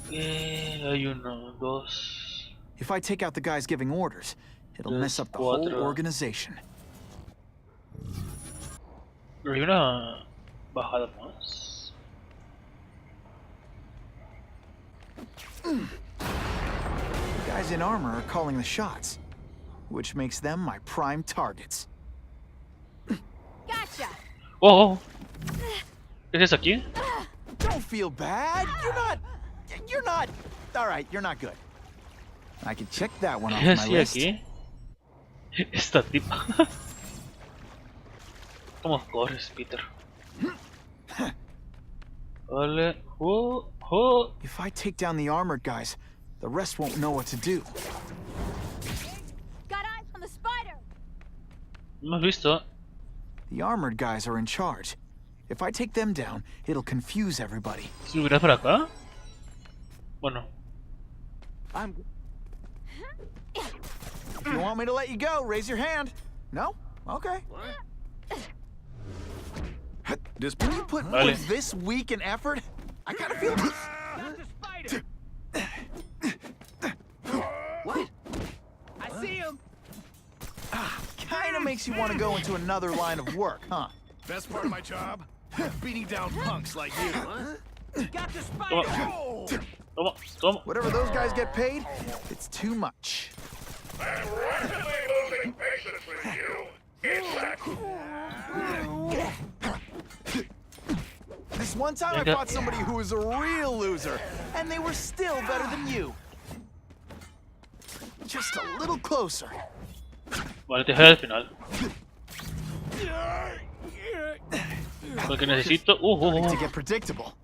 Hay uno, dos, If I take out the guys giving orders, it'll mess up the whole cuatro. organization. Pero hay una bajada más. The guys in armor are calling the shots, which makes them my prime targets. Gotcha. Oh, ¿qué es eso aquí? Don't feel bad. You're not. All right, you're not good. I can check that one off ¿Qué my hacía list. aquí? Esta tipa. ¿Cómo corres, Peter? Vale. If I take down the armored guys, the rest won't know what to do. Got eyes on the spider. ¿No has visto? The armored guys are in charge. If I take them down, it'll confuse everybody. ¿Subirás para acá? Bueno. If you want me to let you go, raise your hand. No? Okay. Just when you put Vale. forth this week in effort, I kind of feel. What? I see him. Kind of makes you want to go into another line of work, huh? Best part of my job? Beating down punks like you. Got the Toma. spider. Toma, toma. Whatever those guys get paid, it's too much. I'm rapidly losing patience with you. It's that This one time I fought somebody who was a real loser, and they were still better than you. Just a little closer. Vale, te dejaré al final. Porque necesito. Starting to get predictable.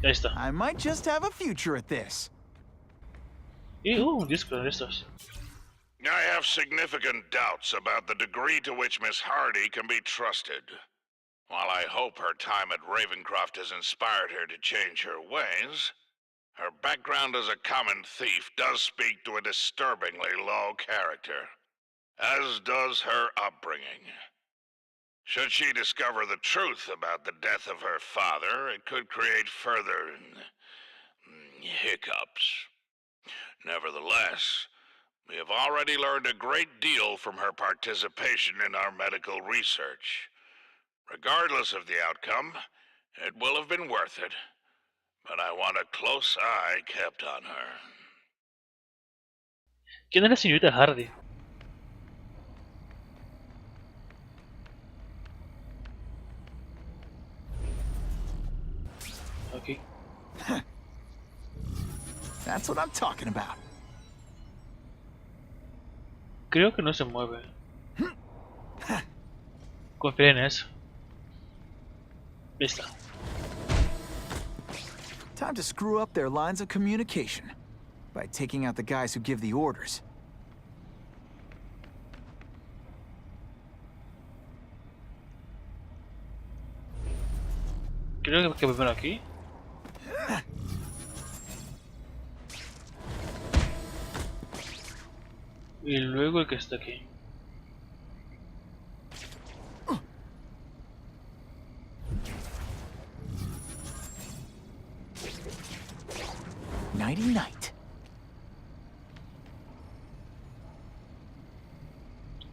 Ya está. I might just have a future at this. Y un disco de estos. I have significant doubts about the degree to which Miss Hardy can be trusted. While I hope her time at Ravencroft has inspired her to change her ways, her background as a common thief does speak to a disturbingly low character, as does her upbringing. Should she discover the truth about the death of her father, it could create further hiccups. Nevertheless, we have already learned a great deal from her participation in our medical research. Regardless of the outcome, it will have been worth it, but I want a close eye kept on her. ¿Quién es la señorita Hardy? Aquí. That's what I'm talking about. Creo que no se mueve. Confía en eso. Listo. Time to screw up their lines of communication by taking out the guys who give the orders. Creo que primero aquí. Y luego el que está aquí. Nighty night.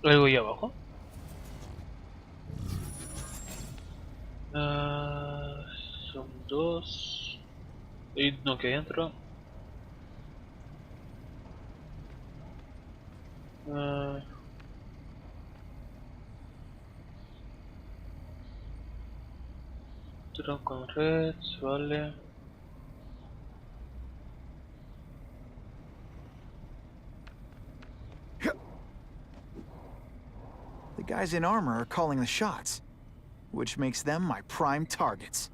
Luego ahí abajo. Son dos. Y no, que hay dentro. Tron con reds, vale. The guys in armor are calling the shots, which makes them my prime targets.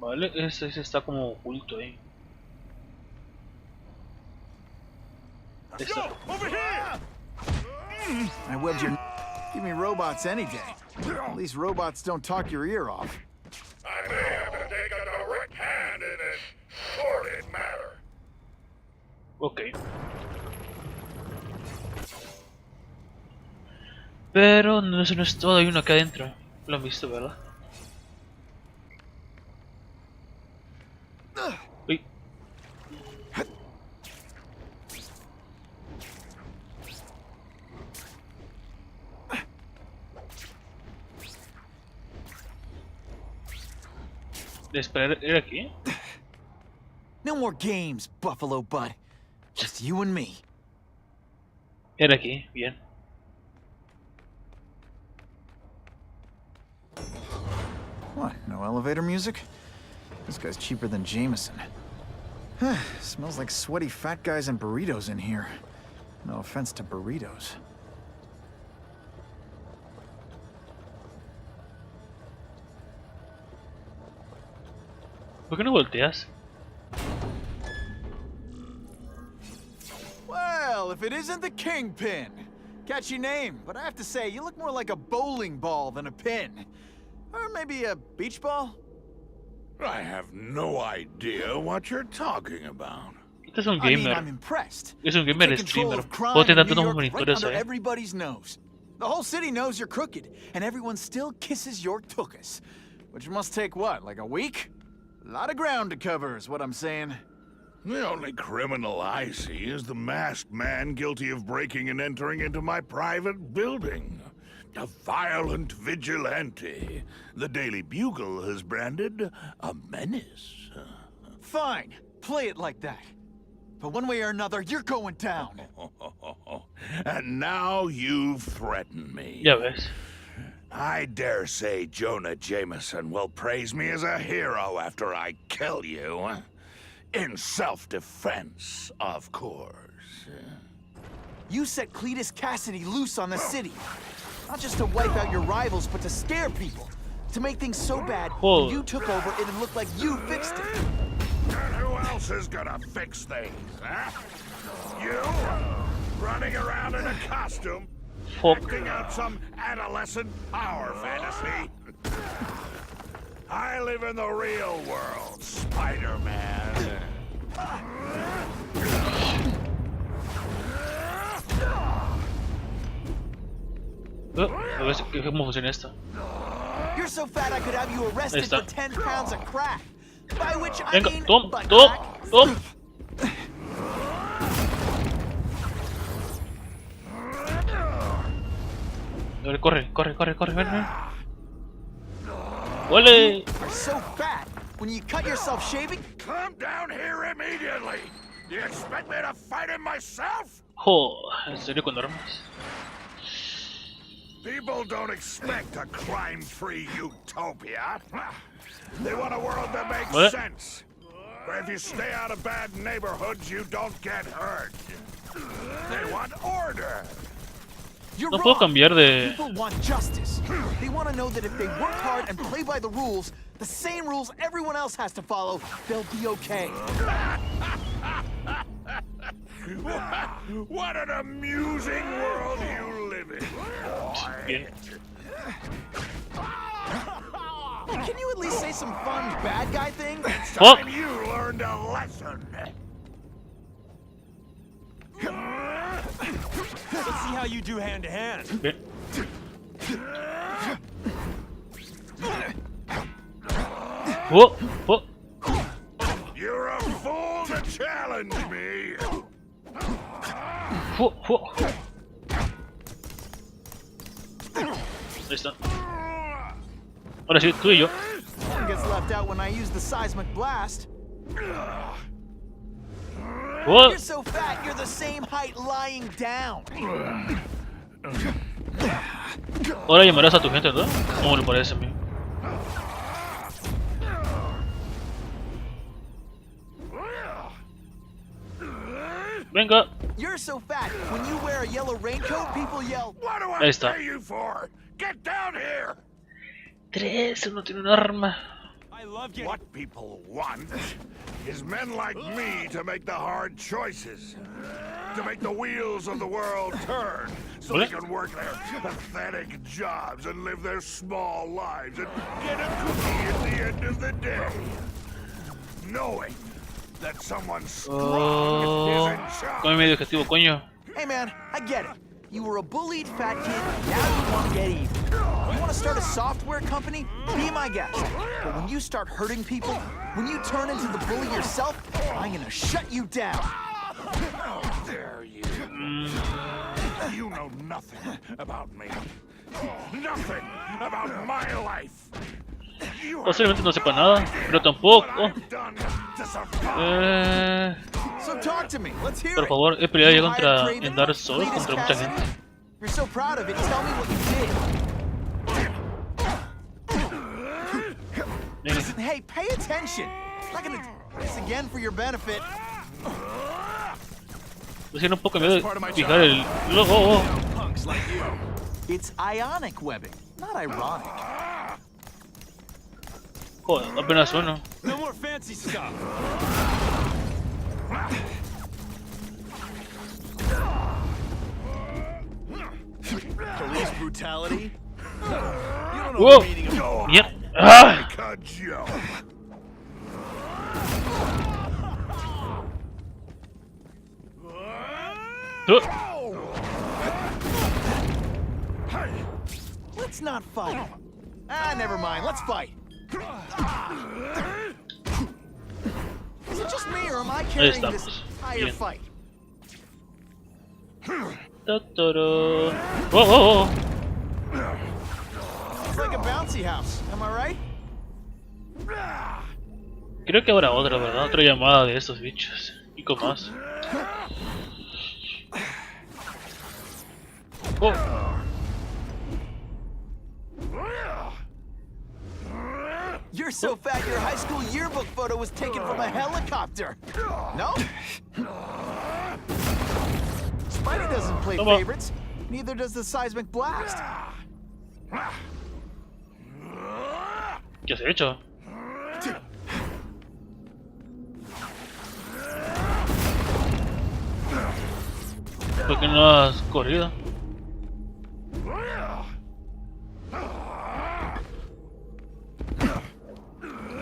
Vale, ese está como oculto ahí. Está. Over here! I webbed your. Give me robots any day. At least robots don't talk your ear off. I may have to take a direct hand in this sordid matter. Ok. Pero no, eso no es todo, hay uno acá adentro. Lo han visto, ¿verdad? Uy. Esperar, ¿era aquí? No more games, Buffalo Bud. Just you and me. Era aquí, bien. What, no elevator music? This guy's cheaper than Jameson. Smells like sweaty fat guys and burritos in here. No offense to burritos. ¿Por qué no volteas? Well, if it isn't the Kingpin. Catchy name, but I have to say, you look more like a bowling ball than a pin. Or maybe a beach ball? I have no idea what you're talking about. Este es un I mean, gamer. I'm impressed. Es un gamer Take control streamer. of crime Puedo tener in New tantos York monitores, right under everybody's nose. The whole city knows you're crooked, and everyone still kisses your tuchus. Which must take what, like a week? A lot of ground to cover is what I'm saying. The only criminal I see is the masked man guilty of breaking and entering into my private building. A violent vigilante. The Daily Bugle has branded a menace. Fine, play it like that. But one way or another, you're going down. And now you've threatened me. Ya ves. I dare say Jonah Jameson will praise me as a hero after I kill you. In self-defense, of course. You set Cletus Cassidy loose on the city. Not just to wipe out your rivals, but to scare people. To make things so bad, when you took over, it'd look like you fixed it. And who else is gonna fix things, huh? You? Running around in a costume? Fuck. Acting out some adolescent power fantasy? I live in the real world, Spider-Man. A ver cómo funciona esto. You're so fat I could have you arrested está. for 10 pounds of crack. By which I Venga, mean toma, butt toma, crack. toma. A ver, corre, corre, corre, corre, ven, ven. ¡Ole! You're so fat. When you cut yourself shaving, Come down here immediately! Do you expect me to fight him myself? Jo, ¿en serio con armas? People don't expect a crime-free utopia. They want a world that makes What? sense. Where if you stay out of bad neighborhoods, you don't get hurt. They want order. you're No puedo wrong. cambiar de... People want justice. They want to know that if they work hard and play by the rules, the same rules everyone else has to follow, they'll be okay. What an amusing world you live in. Bien. Hey, can you at least say some fun bad guy things? Fuck. Time you learned a lesson. Let's see how you do hand to hand. Bien. ¡Oh! ¡Oh! You're a fool to challenge me. ¡Oh! ¡Oh! Ahí está. Ahora sí, tú y yo. One gets left out when I use the seismic blast. ¡Oh! You're so fat, you're the same height lying down. Ahora llamarás a tu gente, ¿no? Como me parece a mí. Venga. You're so fat, when you wear a yellow raincoat, people yell, What do Ahí I está. pay you for? Get down here. 3, no tiene un arma. I love getting... What people want is men like me to make the hard choices. To make the wheels of the world turn so they can work their pathetic jobs and live their small lives and get a cookie at the end of the day. Knowing that someone strong is in Con mi charge. medio objetivo, coño. hey man, I get it. You were a bullied fat kid, now you want to get even. You want to start a software company? Be my guest. But when you start hurting people, when you turn into the bully yourself, I'm gonna shut you down. How dare you? You know nothing about me. Nothing about my life. Posiblemente no sepa nada, pero tampoco. So talk to me. Let's hear Por it. favor, he peleado ya You contra hired Craven, en Dark Souls Cletus contra mucha Cassidy? gente. You're so proud of it. Tell me what you did. Listen, hey, pay attention. I'm not gonna do this again for your benefit. Lo siento un poco en vez de fijar el logo. Punks like you. It's ionic webbing, not ironic. Joder, apenas uno. No more fancy stuff. Police brutality? You don't know Whoa! the meaning of go on. Yep. Ah! Like a joke. Let's not fight. Ah, never mind. Let's fight. Is it just me, or am I carrying this entire Bien. fight? Totoro. Oh. It's like a bouncy house. Am I right? Creo que habrá otra, ¿verdad? Otra llamada de estos bichos. Y con más. Oh. You're so fat your high school yearbook photo was taken from a helicopter. No? Spidey doesn't play Come on. favorites. Neither does the seismic blast. ¿Qué has hecho? ¿Por qué no has corrido?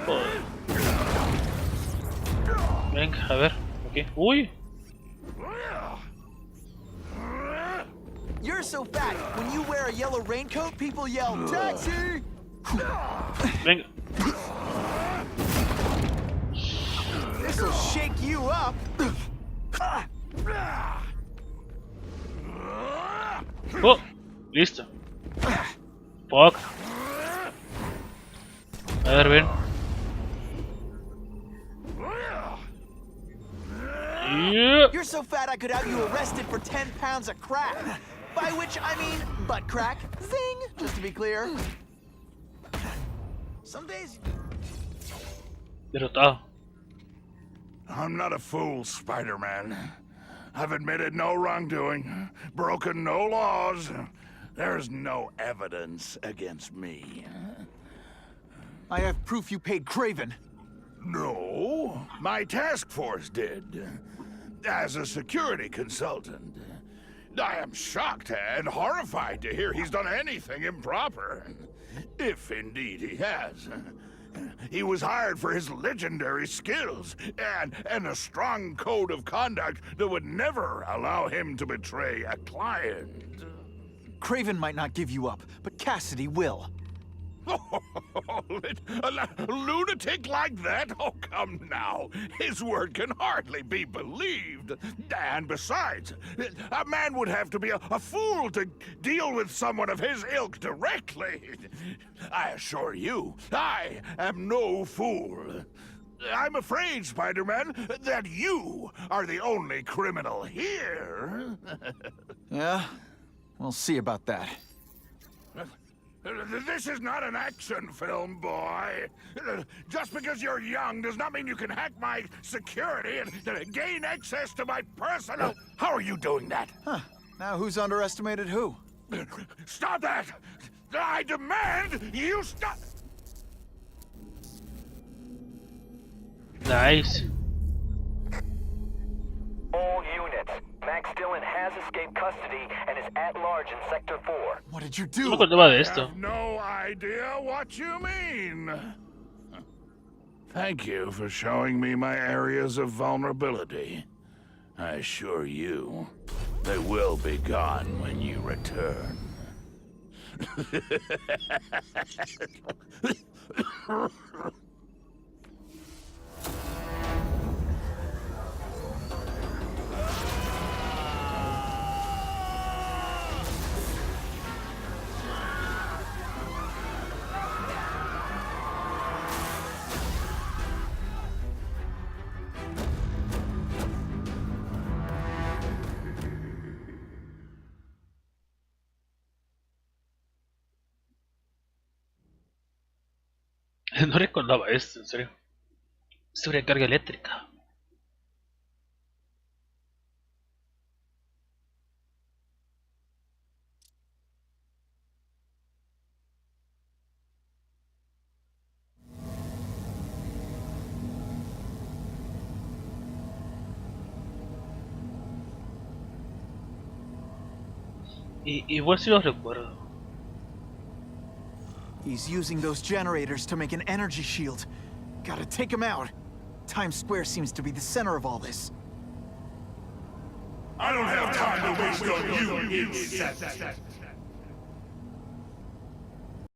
Joder. Venga, a ver. Ok. Uy. You're so fat. When you wear a yellow raincoat, people yell, "Taxi!" Venga. This'll shake you up. Oh. Listo. Fuck. A ver, ven. Yeah. You're so fat I could have you arrested for 10 pounds of crack. By which I mean butt crack. Zing! Just to be clear. Some days... Derrotado. I'm not a fool, Spider-Man. I've admitted no wrongdoing, broken no laws. There's no evidence against me. I have proof you paid Craven. No, my task force did. As a security consultant. I am shocked and horrified to hear he's done anything improper. If indeed he has. He was hired for his legendary skills and a strong code of conduct that would never allow him to betray a client. Craven might not give you up, but Cassidy will. A lunatic like that? Oh, come now. His word can hardly be believed. And besides, a man would have to be a fool to deal with someone of his ilk directly. I assure you, I am no fool. I'm afraid, Spider-Man, that you are the only criminal here. Yeah? We'll see about that. This is not an action film, boy. Just because you're young does not mean you can hack my security and gain access to my personal... How are you doing that? Huh. Now who's underestimated who? Stop that! I demand you stop... Nice. All units. Max Dillon has escaped custody and is at large in Sector 4. What did you No me do? acordaba de I esto. have no idea what you mean. Thank you for showing me my areas of vulnerability. I assure you, they will be gone when you return. No recordaba esto, en serio. Sobrecarga eléctrica. Y igual si los recuerdo. He's using those generators to make an energy shield. Gotta take him out. Times Square seems to be the center of all this. I don't have time to waste on you, insect.